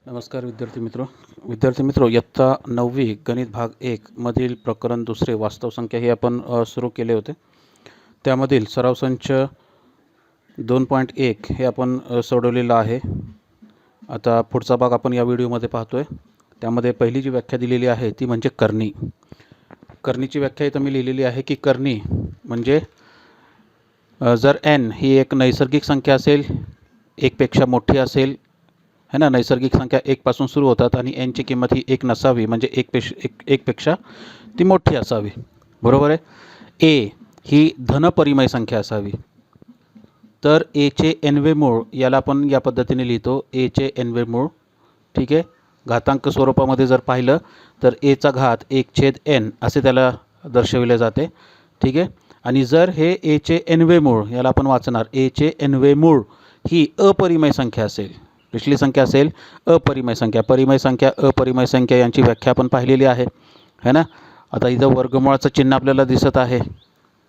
नमस्कार विद्यार्थी मित्रो इयत्ता 9वी गणित भाग 1 मधील प्रकरण दुसरे वास्तव संख्या हे आपण सुरू केले होते. त्यामधील सराव संच 2.1 हे आपण सोडवलेलं आहे. आता पुढचा भाग आपण या व्हिडिओमध्ये पाहतोय. त्यामध्ये पहिली जी व्याख्या दिलेली आहे ती म्हणजे करणी. करणीची व्याख्या इथं मी लिहिलेली आहे की करणी म्हणजे जर n ही एक नैसर्गिक संख्या असेल, 1 पेक्षा मोठी असेल है ना. नैसर्गिक संख्या 1 पासून सुरू होतात आणि n ची किंमत ही 1 नसावी, म्हणजे 1 पेक्षा ती मोठी असावी. बरोबर आहे. a ही धनपरिमेय संख्या असावी. तर a चे nवे मूळ याला आपण या पद्धतीने लिहितो, a चे nवे मूळ. ठीक आहे. घातांक स्वरूपामध्ये जर पाहिलं तर a चा घात 1/n असे त्याला दर्शविले जाते. ठीक आहे. आणि जर हे a चे nवे मूळ याला आपण वाचणार a चे nवे मूळ ही अपरिमेय संख्या असेल. कुठली संख्या असेल? अपरिमेय संख्या. परिमेय संख्या, अपरिमेय संख्या यांची व्याख्या आपण पाहिलेली आहे है ना. आता इथं वर्गमूळाचं चिन्ह आपल्याला दिसत आहे.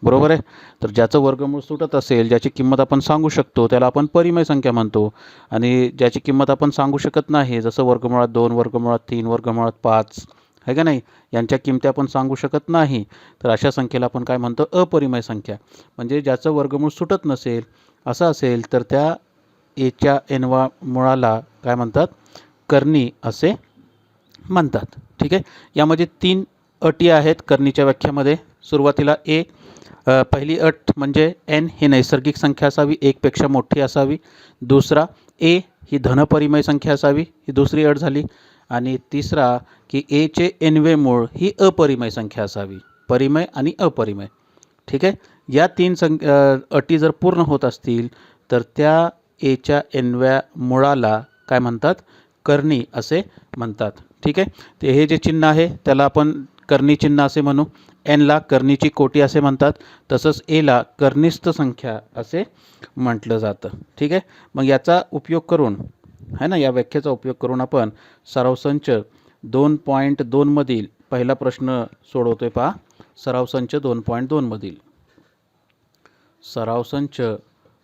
बरोबर आहे. तर ज्याचं वर्गमूळ सुटत असेल, ज्याची किंमत आपण सांगू शकतो त्याला आपण परिमेय संख्या म्हणतो. आणि ज्याची किंमत आपण सांगू शकत नाही, जसं वर्गमुळात 2, वर्गमुळात 3, वर्गमुळात 5 आहे का नाही, यांच्या किमती आपण सांगू शकत नाही, तर अशा संख्येला आपण काय म्हणतो? अपरिमेय संख्या. म्हणजे ज्याचं वर्गमूळ सुटत नसेल असं असेल तर त्या एच्या एनवा मुळाला काय म्हणतात? करणी असे म्हणतात. ठीक आहे. यामध्ये 3 अटी आहेत करणीच्या व्याख्यामध्ये. सुरुवातीला पहिली अट म्हणजे n ही नैसर्गिक संख्या असावी, 1 पेक्षा मोठी असावी. दुसरा a ही धनपरिमेय संख्या असावी, ही दुसरी अट झाली. आणि तिसरा की a चे nवे मूळ ही अपरिमेय संख्या असावी. परिमेय आणि अपरिमेय. ठीक आहे. या 3 अटी जर पूर्ण होत असतील तर त्या a च्या nव्या मुळाला काय म्हणतात? करणी असे म्हणतात. ठीक आहे. ते हे जे चिन्ह आहे त्याला आपण करणी चिन्ह असे म्हणू. n ला करणीची कोटी असे म्हणतात. तसंच a ला कनिष्ठ संख्या असे म्हटलं जातं. ठीक आहे. मग याचा उपयोग करून है ना, या व्याख्येचा उपयोग करून आपण सराव संच 2.2 मधील पहिला प्रश्न सोडवतोय. पहा, सराव संच 2.2 मधील सराव संच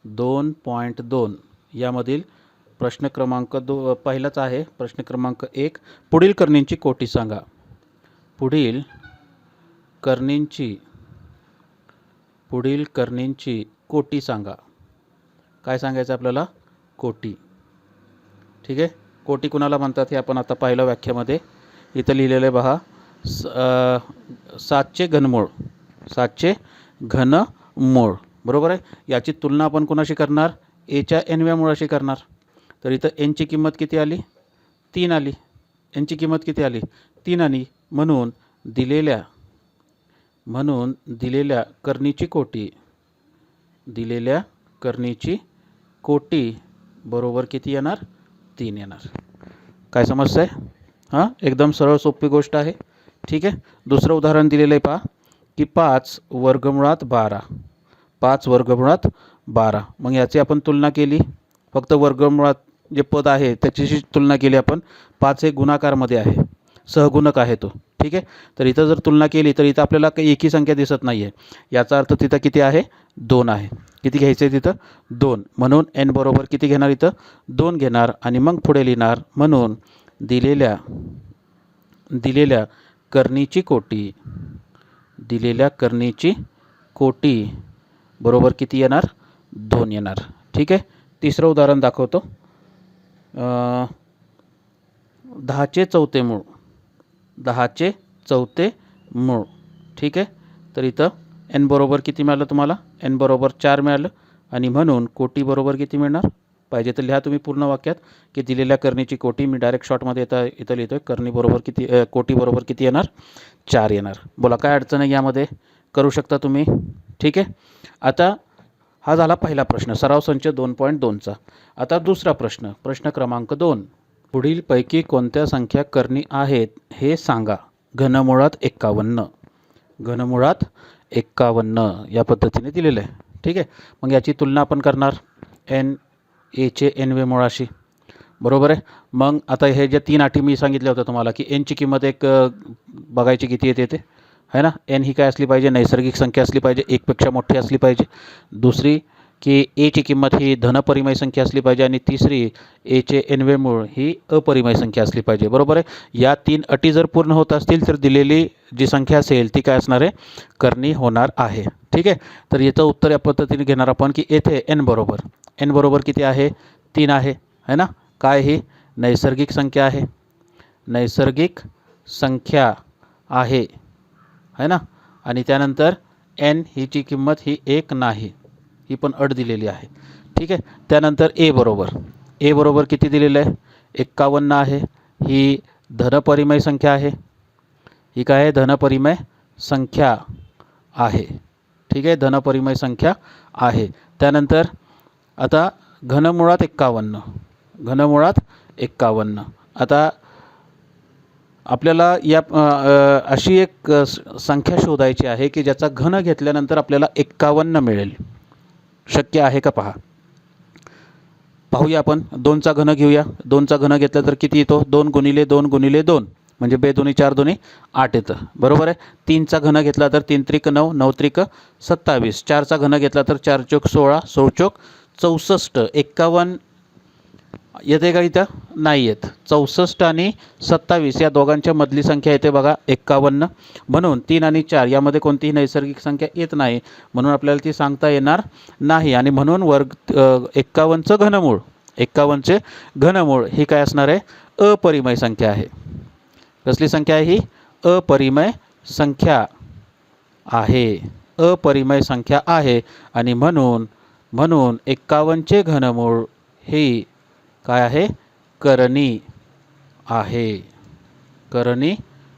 2.2 यामधील प्रश्न क्रमांक पहिलाच आहे. प्रश्न क्रमांक 1, पुढील करणींची कोटी सांगा. पुढील करणींची कोटी सांगा. काय सांगायचं आपल्याला? कोटी. ठीक आहे. कोटी कुणाला म्हणतात हे आपण आता पाहिलं व्याख्यामध्ये. इथं लिहिलेलं आहे पहा, 7चे घनमूळ. 7चे घनमूळ. बरोबर आहे. याची तुलना आपण कुणाशी करणार? a च्या nव्या मुळाशी करणार. तर इथं n ची किंमत किती आली? 3 आली. n ची किंमत किती आली? 3 आली. म्हणून दिलेल्या करणीची कोटी बरोबर किती येणार? 3 येणार. काय समस्या आहे? हां, एकदम सरळ सोपी गोष्ट आहे. ठीक आहे. दुसरं उदाहरण दिलेलं आहे पहा की 5 वर्गमुळात 12. 5 वर्गमुळात 12. मग याची आपण तुलना केली. फक्त वर्गमुळात जे पद आहे त्याच्याशी तुलना केली आपण. 5 हे गुणाकारमध्ये आहे, सहगुणक आहे तो. ठीक आहे. तर इथं जर तुलना केली तर इथं आपल्याला काही एकही संख्या दिसत नाही आहे. याचा अर्थ तिथं किती आहे? 2 आहे. किती घ्यायचं आहे तिथं? 2. म्हणून n बरोबर किती घेणार? इथं 2 घेणार. आणि मग पुढे लिहिणार, म्हणून दिलेल्या करणीची कोटी बरोबर किती येणार? 2 येणार. ठीक आहे. तिसरं उदाहरण दाखवतो. 10चे चौथे मूळ. 10चे चौथे मूळ. ठीक आहे. तर इथं n बरोबर किती मिळालं तुम्हाला? n बरोबर 4 मिळालं. आणि म्हणून कोटी बरोबर किती मिळणार? पाहिजे तर लिहा तुम्ही पूर्ण वाक्यात की दिलेल्या करणीची कोटी. मी डायरेक्ट शॉर्टमध्ये इथं लिहितो आहे. कोटी बरोबर किती येणार? 4 येणार. बोला, काय अडचण आहे यामध्ये? करू शकता तुम्ही. ठीक आहे. आता हा झाला पहिला प्रश्न, सराव संच 2.2चा. आता दुसरा प्रश्न, प्रश्न क्रमांक 2, पुढीलपैकी कोणत्या संख्या करणी आहेत हे सांगा. घनमुळात 51. घनमुळात 51 या पद्धतीने दिलेलं आहे. ठीक आहे. मग याची तुलना आपण करणार a चे nवे मुळाशी. बरोबर आहे. मग आता हे जे 3 अटी मी सांगितल्या होत्या तुम्हाला की n ची किंमत बघायची किती येते ते है ना. n ही काय असली पाहिजे? नैसर्गिक संख्या असली पाहिजे, 1 पेक्षा मोठी असली पाहिजे. दुसरी की एची किंमत ही धनपरिमेय संख्या असली पाहिजे आणि तिसरी एचे एनवे मूळ ही अपरिमेय संख्या असली पाहिजे. बरोबर आहे. या 3 अटी जर पूर्ण होत असतील तर दिलेली जी संख्या असेल ती काय असणार आहे, कर्णी होणार आहे. ठीक आहे. तर याचं उत्तर या पद्धतीने घेणार आपण की येथे एन बरोबर किती आहे, 3 आहे है ना. काय ही नैसर्गिक संख्या आहे, नैसर्गिक संख्या आहे है ना. आणि त्यानंतर एन हीची किंमत ही 1 नाही, ही पण अट दिलेली आहे. ठीक आहे. त्यानंतर ए बरोबर किती दिलेलं आहे, 51 आहे. ही धनपरिमेय संख्या आहे, ही काय आहे, धनपरिमेय संख्या आहे. ठीक आहे, धनपरिमेय संख्या आहे. त्यानंतर आता घनमुळात 51. आता आपल्याला या अशी एक संख्या शोधायची आहे की ज्याचा घन घेतल्यानंतर आपल्याला 51 मिळेल. शक्य आहे का पहा. पाहूया आपण. 2चा घन घेऊया. 2चा घन घेतला तर किती येतो, 2 गुणिले 2 गुणिले 2 म्हणजे 2 दुनी 4 दुनी 8 येतं. बरोबर आहे. 3चा घन घेतला तर 3 त्रिक 9, 9 त्रिक 27. 4चा घन घेतला तर 4 चोक 16, 16 चोक 64. 51 येते का इथं, नाही येत. 64 आणि 27 या दोघांच्या मधली संख्या येते बघा 51. म्हणून 3 आणि 4 यामध्ये कोणतीही नैसर्गिक संख्या येत नाही, म्हणून आपल्याला ती सांगता येणार नाही. आणि म्हणून 51चं घनमूळ ही काय असणार आहे, अपरिमेय संख्या आहे. कसली संख्या आहे ही, अपरिमेय संख्या आहे, अपरिमेय संख्या आहे. आणि म्हणून 51चे घनमूळ ही काय आहे, करणी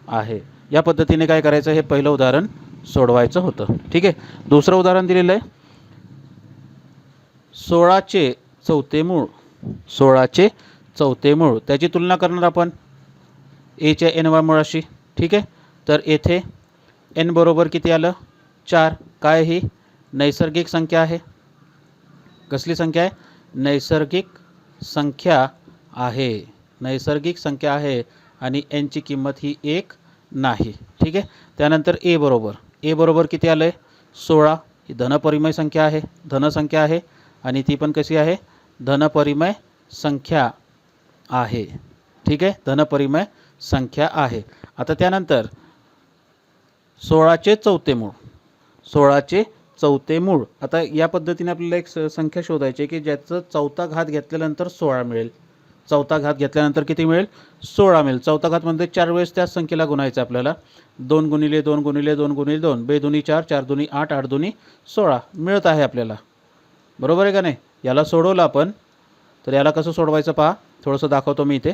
आहे. या पद्धतीने काय करायचं, हे पहिलं उदाहरण सोडवायचं होतं. ठीक आहे. दुसरं उदाहरण दिलेलं आहे 16चे चौथे मूळ. त्याची तुलना करणार आपण एच्या एनव्या मुळाशी. ठीक आहे. तर येथे एन बरोबर किती आलं, 4. काय ही नैसर्गिक संख्या आहे. कसली संख्या आहे, नैसर्गिक संख्या आहे. आणि एनची किंमत ही 1 नाही. ठीक आहे. त्यानंतर ए बरोबर किती आलं आहे, 16. ही धनपरिमेय संख्या आहे, धनसंख्या आहे. आणि ती पण कशी आहे, धनपरिमेय संख्या आहे. ठीक आहे, धनपरिमेय संख्या आहे. आता त्यानंतर 16चे चौथे मूळ. आता या पद्धतीने आपल्याला एक संख्या शोधायची आहे की ज्याचं चौथा घात घेतल्यानंतर 16 मिळेल. चौथा घात घेतल्यानंतर किती मिळेल, 16 मिळेल. चौथा घात म्हणजे 4 वेळेस त्याच संख्येला गुणायचं आपल्याला. 2 गुणिले 2 गुणिले 2 गुणिले 2, 2 दुनी 4, 4 दुनी 8, 8 दुनी 16 मिळत आहे आपल्याला. बरोबर आहे का नाही. याला सोडवलं आपण, तर याला कसं सोडवायचं पहा, थोडंसं दाखवतो मी इथे.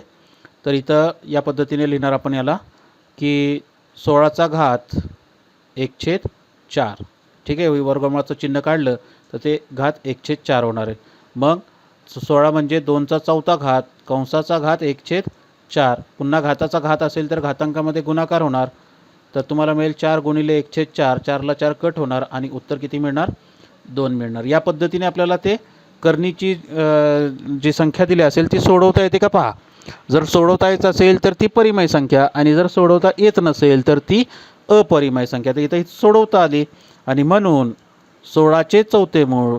तर इथं या पद्धतीने लिहिणार आपण याला की 16चा घात 1/4. ठीक आहे. वर्गमुळाचं चिन्ह काढलं तर ते घात 1/4 होणार आहे. मग 16 म्हणजे 2चा चौथा घात कंसाचा घात 1/4. पुन्हा घाताचा घात असेल तर घातांकामध्ये गुणाकार होणार. तर तुम्हाला मिळेल 4 गुणिले 1/4. 4ला 4 कट होणार आणि उत्तर किती मिळणार, 2 मिळणार. या पद्धतीने आपल्याला ते करणीची जी संख्या दिली असेल ती सोडवता येते का पहा. जर सोडवता येत असेल तर ती परिमेय संख्या, आणि जर सोडवता येत नसेल तर ती अपरिमेय संख्या. तर इथं सोडवता आली. आणि म्हणून 16चे चौथे मूळ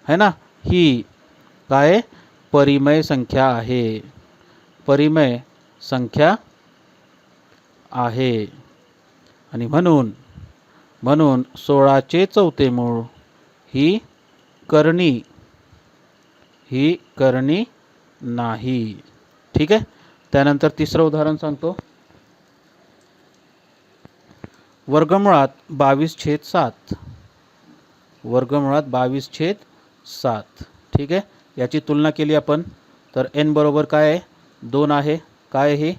है ना, ही काय परिमेय संख्या आहे, परिमेय संख्या आहे. आणि म्हणून 16चे चौथे मूळ ही करणी नाही. ठीक आहे. त्यानंतर तिसरं उदाहरण सांगतो. वर्गमुळात 22/7. ठीक आहे. याची तुलना केली आपण तर एन बरोबर काय आहे, 2 आहे. काय ही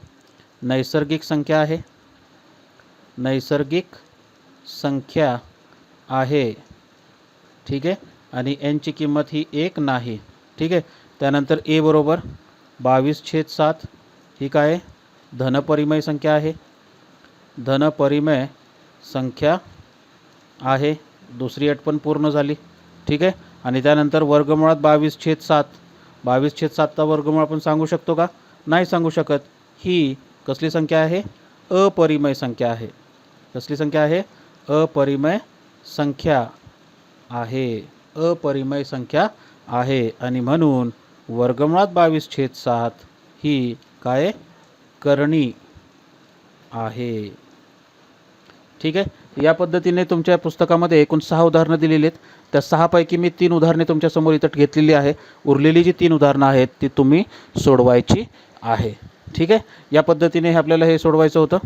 नैसर्गिक संख्या आहे. ठीक आहे. आणि एनची किंमत ही 1 नाही. ठीक आहे. त्यानंतर ए बरोबर 22/7. ही काय आहे, धनपरिमेय संख्या आहे, धनपरिमेय संख्या आहे. दुसरी अट पण पूर्ण झाली. ठीक आहे. आणि त्यानंतर वर्गमुळात 22/7. 22/7चा वर्गमूळ आपण सांगू शकतो का, नाही सांगू शकत. ही कसली संख्या आहे, अपरिमेय संख्या आहे. कसली संख्या आहे, अपरिमेय संख्या आहे. अपरिमेय संख्या आहे आणि म्हणून वर्गमुळात 22/7 ही काय करणी आहे. ठीक आहे. या पद्धतीने तुमच्या पुस्तकामध्ये एकूण 6 उदाहरणं दिलेली आहेत. त्या 6 पैकी मी 3 उदाहरणे तुमच्यासमोर इथं घेतलेली आहे. उरलेली जी 3 उदाहरणं आहेत ती तुम्ही सोडवायची आहे. ठीक आहे. या पद्धतीने आपल्याला हे सोडवायचं होतं.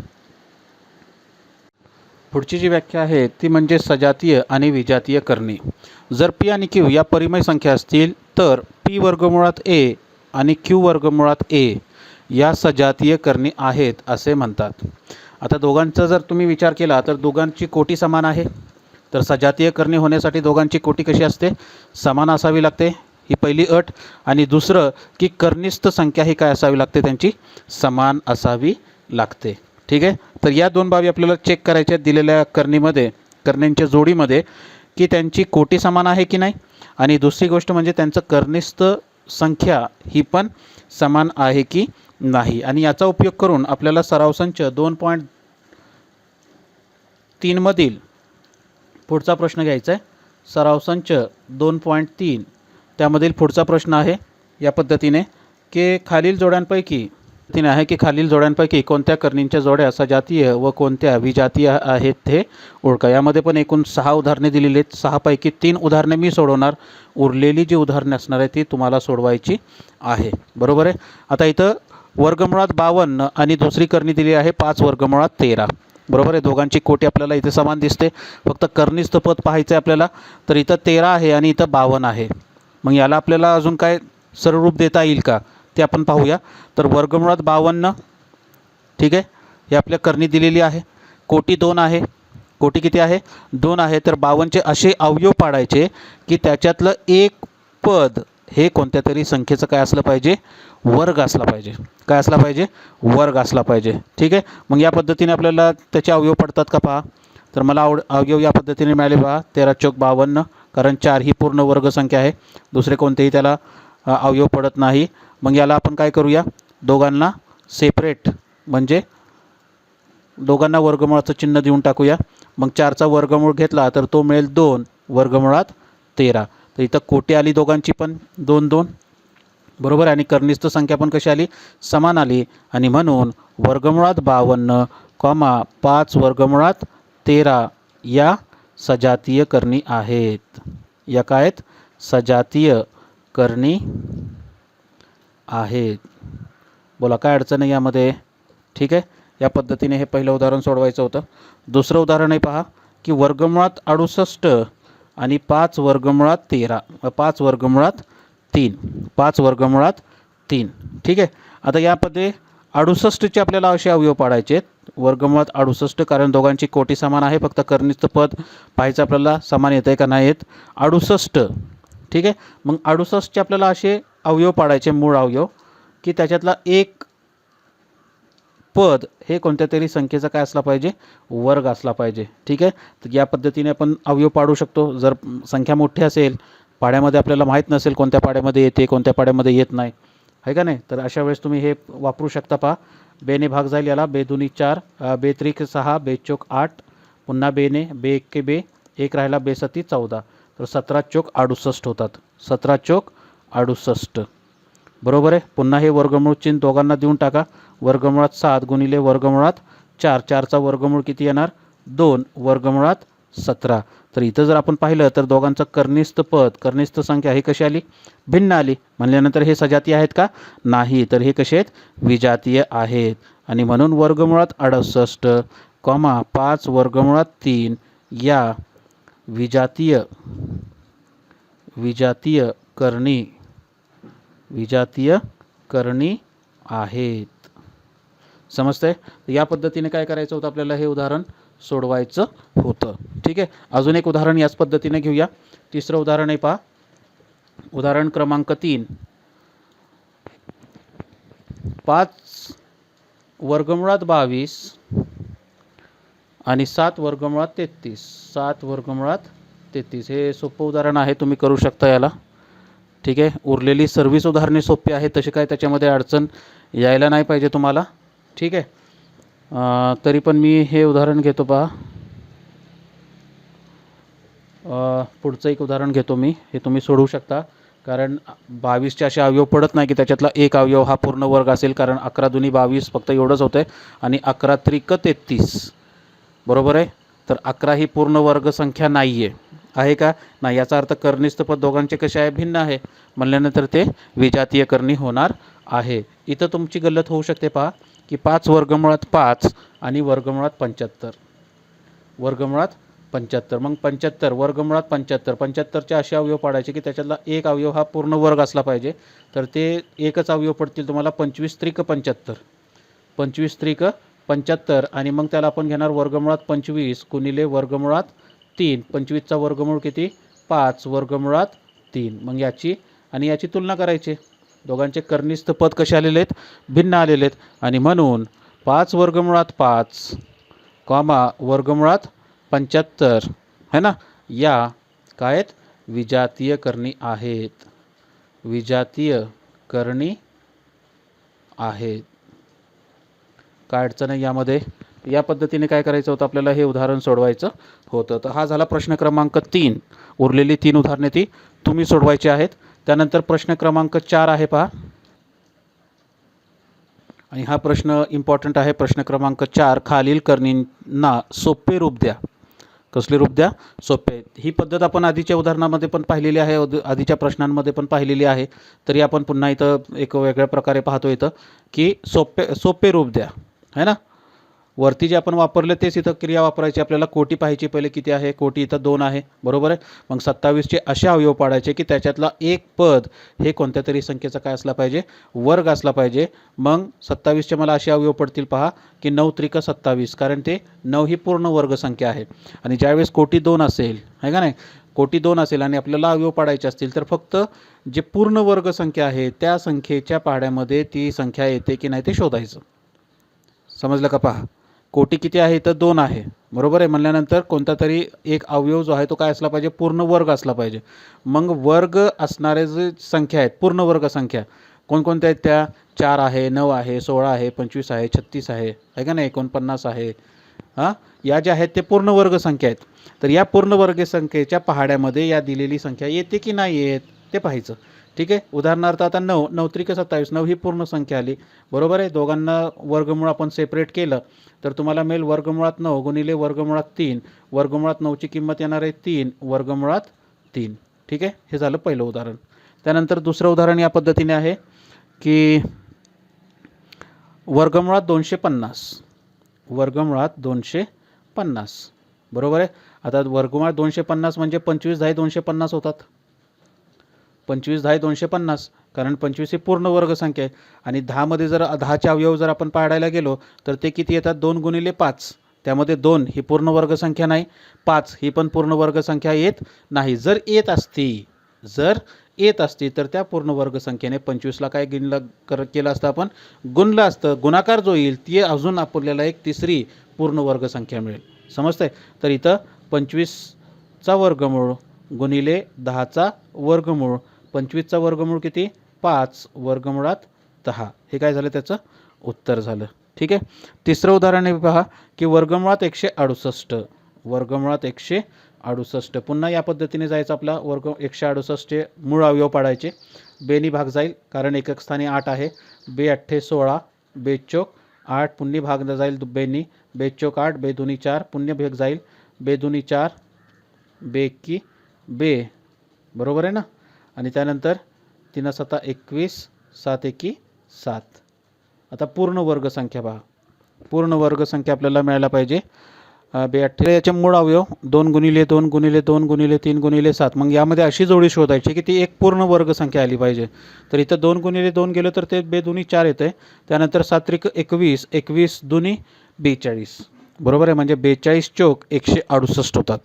पुढची जी व्याख्या आहे ती म्हणजे सजातीय आणि विजातीय करणी. जर पी आणि क्यू या परिमेय संख्या असतील तर पी वर्गमुळात ए आणि क्यू वर्गमुळात ए या सजातीय करणी आहेत असे म्हणतात. आता दोघांचा जर तुम्ही विचार केला तर दोघांची कोटी समान आहे. तर सजातीय करणी होण्यासाठी दोघांची कोटी कशी असते, समान असावी लागते, ही पहिली अट. आणि दुसरं की कर्निस्थ संख्या ही काय असावी लागते, त्यांची समान असावी लागते. ठीक आहे. तर या 2 बाबी आपल्याला चेक करायच्या दिलेल्या करणीमध्ये, करण्यांच्या जोडीमध्ये, की त्यांची कोटी समान आहे की नाही. आणि दुसरी गोष्ट म्हणजे त्यांचं कर्निस्थ संख्या ही पण समान आहे की नाही. आणि याचा उपयोग करून आपल्याला सराव संच 2.3 मधील पुढचा प्रश्न घ्यायचा आहे. सराव संच 2.3 त्यामधील पुढचा प्रश्न आहे या पद्धतीने की खालील जोड्यांपैकी कोणत्या करणींच्या जोड्या सजातीय व कोणत्या विजातीय आहेत ते ओळखा. यामध्ये पण एकूण 6 उदाहरणे दिलेली आहेत. 6 पैकी 3 उदाहरणे मी सोडवणार. उरलेली जी उदाहरणे असणार आहे ती तुम्हाला सोडवायची आहे. बरोबर आहे. आता इथं वर्गमुळात 52 आणि दुसरी करणी दिली आहे 5 वर्गमुळात 13. बरोबर आहे. दोघांची कोटी आपल्याला इथे समान दिसते. फक्त कर्निस्थ पद पाहायचं आहे आपल्याला. तर इथं 13 आहे आणि इथं 52 आहे. मग याला आपल्याला अजून काय सरळ रूप देता येईल का ते आपण पाहूया. तर वर्गमुळात 52, ठीक आहे, हे आपल्या करणी दिलेली आहे. कोटी 2 आहे. कोटी किती आहे, 2 आहे. तर 52चे असे अवयव पाडायचे की त्याच्यातलं एक पद हे कोणत्या तरी संख्येचं काय असलं पाहिजे, वर्ग असला पाहिजे. काय असला पाहिजे, वर्ग असला पाहिजे. ठीक आहे. मग या पद्धतीने आपल्याला त्याचे अवयव पडतात का पहा. तर मला अवयव या पद्धतीने मिळाले पहा. 13 चौक 52, कारण 4 ही पूर्ण वर्ग संख्या आहे. दुसरे कोणतेही त्याला अवयव पडत नाही. मग याला आपण काय करूया, दोघांना सेपरेट म्हणजे दोघांना वर्गमुळाचं चिन्ह देऊन टाकूया. मग 4चा वर्गमूळ घेतला तर तो मिळेल 2 वर्गमुळात 13. तर इथं कोटी आली दोघांची पण 2 2. बरोबर. आणि कर्निस्थ संख्या पण कशी आली, समान आली. आणि म्हणून वर्गमुळात 52, 5 वर्गमुळात 13 या सजातीय करणी आहेत. या काय आहेत, सजातीय करणी आहेत. बोला काय अडचण आहे यामध्ये. ठीक आहे. या पद्धतीने हे पहिलं उदाहरण सोडवायचं होतं. दुसरं उदाहरण आहे पहा की वर्गमुळात 68 आणि 5 वर्गमुळात 13, 5 वर्गमुळात 3, 5 वर्गमुळात 3. ठीक आहे. आता यामध्ये 68चे आपल्याला असे अवयव पाडायचे आहेत. वर्गमुळात 68, कारण दोघांची कोटी समान आहे. फक्त कर्निस्थ पद पाहायचं आपल्याला समान येतं आहे का नाही येत. 68. ठीक आहे. मग 68चे आपल्याला असे अवयव पाडायचे, मूळ अवयव, की त्याच्यातला एक पद हे कोणत्या तरी संख्येचा काय असला पाहिजे, वर्ग असला पाहिजे. ठीक आहे. तर या पद्धतीने आपण अवयव पाडू शकतो. जर संख्या मोठी असेल, पाड्यामध्ये आपल्याला माहीत नसेल कोणत्या पाड्यामध्ये येते कोणत्या पाड्यामध्ये येत नाही, आहे का नाही, तर अशा वेळेस तुम्ही हे वापरू शकता. पहा, बेने भाग जाईल याला. 2 दुनी 4, 2 त्रिक 6, 2 चौक 8, पुन्हा बेने, 2 एक्के 2, 1 राहिला, 2 सती 14. तर 17 चौक 68 होतात. 17 चौक 68. बरोबर आहे. पुन्हा हे वर्गमूळ चिन्ह दोघांना देऊन टाका. वर्गमुळात 7 गुणिले वर्गमुळात 4, 4चा वर्गमूळ किती येणार, 2 वर्गमुळात 17. तर इथं जर आपण पाहिलं तर दोघांचं कर्निस्थ पद, कर्निस्थ संख्या ही कशी आली, भिन्न आली. म्हणल्यानंतर हे सजातीय आहेत का, नाही. तर हे कसे आहेत, विजातीय आहेत. आणि म्हणून वर्गमुळात 68, 5 वर्गमुळात 3 या विजातीय करणी आहेत. समजतंय. या पद्धतीने काय करायचं होतं आपल्याला, हे उदाहरण सोडवायचं होतं. ठीक आहे. अजून एक उदाहरण याच पद्धतीने घेऊया. तिसरं उदाहरण आहे पहा. उदाहरण क्रमांक 3. 5 वर्गमुळात 22 आणि 7 वर्गमुळात 33. 7 वर्गमुळात 33 हे सोपं उदाहरण आहे, तुम्ही करू शकता याला. ठीक आहे. उरलेली सर्वच उदाहरणे सोपी आहेत, तशी काय त्याच्यामध्ये अडचण यायला नाही पाहिजे तुम्हाला. ठीक आहे. तरी पण मी हे उदाहरण घेतो पहा. पुढचं एक उदाहरण घेतो मी, हे तुम्ही सोडवू शकता. कारण 22चे असे अवयव पडत नाही की त्याच्यातला एक अवयव हा पूर्ण वर्ग असेल, कारण 11 दुनी 22 फक्त एवढंच होतं आहे आणि 11 त्रिक 33, बरोबर आहे. तर 11 ही पूर्ण वर्ग संख्या नाही आहे का? नाही. याचा अर्थ कर्णीस्थ पद दोघांचे कसे आहे? भिन्न आहे. म्हणल्यानंतर ते विजातीय कर्णी होणार आहे. इथं तुमची गल्लत होऊ शकते पहा, की 5 वर्गमुळात 5 आणि वर्गमुळात 75, वर्गमुळात 75. मग 75 वर्गमुळात 75, 75चे असे अवयव पाडायचे की त्याच्यातला एक अवयव हा पूर्ण वर्ग असला पाहिजे. तर ते एकच अवयव पडतील तुम्हाला 25 त्रिक 75, 25 त्रिक 75 आणि मग त्याला आपण घेणार वर्गमुळात 25 गुणिले वर्गमुळात 3. 25चा वर्गमूळ किती? 5 वर्गमुळात 3. मग याची आणि याची तुलना करायची. दोघांचे कर्णीस्थ पद कसे आलेले आहेत? भिन्न आलेले आहेत. आणि म्हणून 5 वर्गमुळात 5 कॉमा वर्गमुळात 75 है ना, या काय आहेत? विजातीय कर्णी आहेत. विजातीय कर्णी आहेत. काय अडचण आहे यामध्ये? या पद्धतीने काय करायचं होतं आपल्याला? हे उदाहरण सोडवायचं होतं. तर हा झाला प्रश्न क्रमांक 3. उरलेली 3 उदाहरणे ती तुम्ही सोडवायची आहेत. त्यानंतर प्रश्न क्रमांक 4 आहे पहा, आणि हा प्रश्न इम्पॉर्टंट आहे. प्रश्न क्रमांक 4, खालील कर्णींना सोपे रूप द्या. कसले रूप द्या? सोपे. ही पद्धत आपण आधीच्या उदाहरणामध्ये पण पाहिलेली आहे, आधीच्या प्रश्नांमध्ये पण पाहिलेली आहे. तरी आपण पुन्हा इथं एक वेगळ्या प्रकारे पाहतो इथं की सोपे रूप द्या, है ना. वरती जे आपण वापरले तेच इथं क्रिया वापरायची. आपल्याला कोटी पाहायची पहिले किती आहे? कोटी इथं 2 आहे, बरोबर आहे. मग 27चे असे अवयव पाडायचे की त्याच्यातला एक पद हे कोणत्या तरी संख्येचा काय असला पाहिजे? वर्ग असला पाहिजे. मग 27चे मला असे अवयव पडतील पहा की 9 त्रिक 27, कारण ते 9 ही पूर्ण वर्ग संख्या आहे. आणि ज्यावेळेस कोटी 2 असेल, आहे का नाही, कोटी 2 असेल आणि आपल्याला अवयव पाडायचे असतील तर फक्त जे पूर्ण वर्ग संख्या आहे त्या संख्येच्या पाड्यामध्ये ती संख्या येते की नाही ते शोधायचं. समजलं का? पहा, कोटी किती आहे? तर 2 आहे, बरोबर आहे. म्हणल्यानंतर कोणता तरी एक अवयव जो आहे तो काय असला पाहिजे? पूर्ण वर्ग असला पाहिजे. मग वर्ग असणारे जे संख्या आहेत, पूर्ण वर्ग संख्या कोणकोणत्या आहेत? त्या 4 आहे, 9 आहे, 16 आहे, 25 आहे, 36 आहे का नाही, 49 आहे. या ज्या आहेत ते पूर्ण वर्ग संख्या आहेत. तर या पूर्ण वर्ग संख्येच्या पहाड्यामध्ये या दिलेली संख्या येते की नाही येत ते पाहायचं. ठीक आहे. उदाहरणार्थ आता 9 त्रिक 27, 9 ही पूर्ण संख्या आली, बरोबर आहे. दोघांना वर्गमूळ आपण सेपरेट केलं तर तुम्हाला मिळेल वर्गमुळात 9 गुणिले वर्गमुळात 3. वर्गमुळात 9ची किंमत येणार आहे 3 वर्गमुळात 3. ठीक आहे. हे झालं पहिलं उदाहरण. त्यानंतर दुसरं उदाहरण या पद्धतीने आहे की वर्गमुळात 250, वर्गमुळात 250, बरोबर आहे. आता वर्गमुळात 250 म्हणजे 25 10 250 होतात. 25 10 250, कारण 25 ही पूर्ण वर्ग संख्या आहे. आणि 10मध्ये जर 10चे अवयव जर आपण पाडायला गेलो तर ते किती येतात? 2 गुणिले 5. त्यामध्ये 2 ही पूर्ण वर्ग संख्या नाही, 5 ही पण पूर्ण वर्ग संख्या येत नाही. जर येत असती तर त्या पूर्ण वर्ग संख्येने 25ला काय केलं असतं? आपण गुणलं असतं. गुणाकार जो येईल ती अजून आपल्याला एक तिसरी पूर्ण वर्ग संख्या मिळेल. समजतंय? तर इथं 25चा वर्गमूळ गुणिले 10चा वर्गमूळ. 25चा वर्गमूळ किती? 5 वर्गमुळात 10. हे काय झालं? त्याचं उत्तर झालं. ठीक आहे. तिसरं उदाहरण आहे पहा की वर्गमुळात 168, वर्गमुळात 168. पुन्हा या पद्धतीने जायचं. आपला वर्ग 168 मूळ अवयव पाडायचे. बेनी भाग जाईल कारण एकक स्थानी 8 आहे. बे 8 16, बे चौक 8, पुन्हा भाग जाईल बेनी. बे चौक 8, बे दुनी 4, पुन्हा भाग जाईल. बे दुनी 4, बे एक्की बे, बरोबर आहे ना. आणि त्यानंतर 3 7 21, 7 एक्की 7. आता पूर्ण वर्ग संख्या पहा. पूर्ण वर्ग संख्या आपल्याला मिळायला पाहिजे. बे 18 याचे मूळ अवयव 2 गुणिले 2 गुणिले 2 गुणिले 3 गुणिले 7. मग यामध्ये अशी जोडी शोधायची की ती एक पूर्ण वर्ग संख्या आली पाहिजे. तर इथं 2 गुणिले 2 गेलं तर ते बे दुनी 4 येतं आहे. त्यानंतर 7 त्रिक 21, 21 दुनी 42, बरोबर आहे. म्हणजे 42 चौक 168 होतात,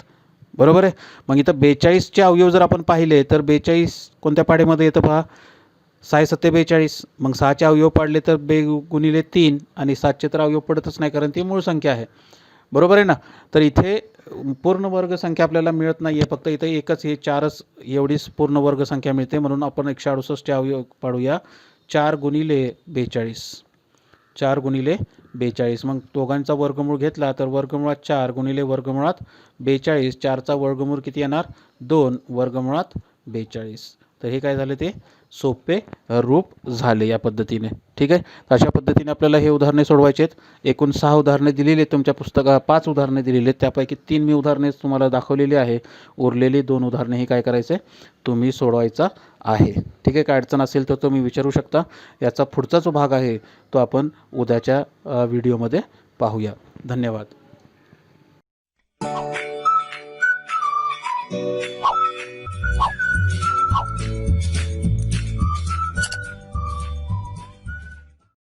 बरोबर आहे. मग इथं 42चे अवयव जर आपण पाहिले तर 42 कोणत्या पाड्यामध्ये येतं पहा? 6 7 42. मग 6चे अवयव पाडले तर बे गुणिले 3 आणि 7चे तर अवयव पडतच नाही कारण ती मूळ संख्या आहे, बरोबर आहे ना. तर इथे पूर्ण वर्ग संख्या आपल्याला मिळत नाही आहे. फक्त इथे एकच हे 4च एवढीच पूर्ण वर्ग संख्या मिळते. म्हणून आपण 168चे अवयव पाडूया. 4 गुणिले 42, 4 गुणिले 42. मग दोघांचा वर्गमूळ घेतला तर वर्गमुळात 4 गुणिले वर्गमुळात 42. 4चा वर्गमूळ किती येणार? 2 वर्गमुळात 42. तर हे काय झाले? ते सोपे रूप झाले या पद्धतीने. ठीक आहे. तर अशा पद्धतीने आपल्याला हे उदाहरणे सोडवायचे आहेत. एकूण 6 उदाहरणे दिलेली आहेत तुमच्या पुस्तकात. 5 उदाहरणे दिलेली आहेत, त्यापैकी 3 मी उदाहरणे तुम्हाला दाखवलेली आहे. उरलेली 2 उदाहरणे ही काय करायचे? तुम्ही सोडवायचा आहे. ठीक आहे. काय अडचण असेल तर तुम्ही विचारू शकता. याचा पुढचा जो भाग आहे तो आपण उद्याच्या व्हिडिओमध्ये पाहूया. धन्यवाद.